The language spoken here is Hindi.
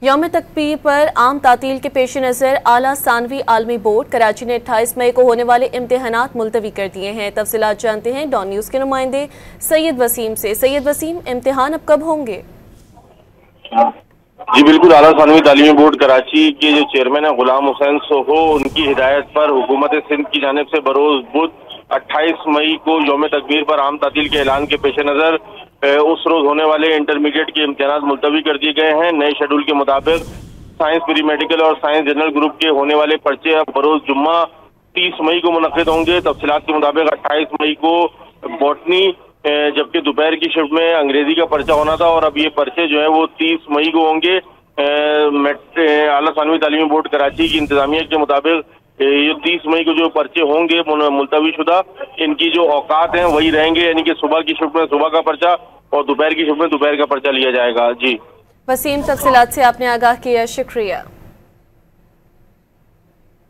यौम तकबीर पर आम तातील के पेश नज़र आला सानवी आलमी बोर्ड कराची ने 28 मई को होने वाले इम्तिहानात मुलतवी कर दिए हैं। तफसीलात जानते हैं डॉन न्यूज़ के नुमाइंदे सैयद वसीम से। सैयद वसीम, इम्तिहान अब कब होंगे? जी बिल्कुल, आला सानवी तालीमी बोर्ड कराची के जो चेयरमैन है गुलाम हुसैन सोहो, उनकी हिदायत पर हुकूमत सिंध की जानिब से बरोज बुध 28 मई को यौम तकबीर पर आम तातील के ऐलान के पेश नज़र उस रोज होने वाले इंटरमीडिएट के इम्तिहानात मुलतवी कर दिए गए हैं। नए शेड्यूल के मुताबिक साइंस प्री मेडिकल और साइंस जनरल ग्रुप के होने वाले पर्चे अब बरोज जुम्मा 30 मई को मुनक्किद होंगे। तफसीलात के मुताबिक 28 मई को बॉटनी, जबकि दोपहर की शिफ्ट में अंग्रेजी का पर्चा होना था और अब ये पर्चे जो है वो 30 मई को होंगे। आला सानवी तालीमी बोर्ड कराची की इंतजामिया के मुताबिक ये 30 मई को जो पर्चे होंगे मुलतवी शुदा, इनकी जो औकात हैं वही रहेंगे, यानी कि सुबह की शिफ्ट में सुबह का पर्चा और दोपहर की शिफ्ट में दोपहर का पर्चा लिया जाएगा। जी वसीम, तफसीलात से आपने आगाह किया, शुक्रिया।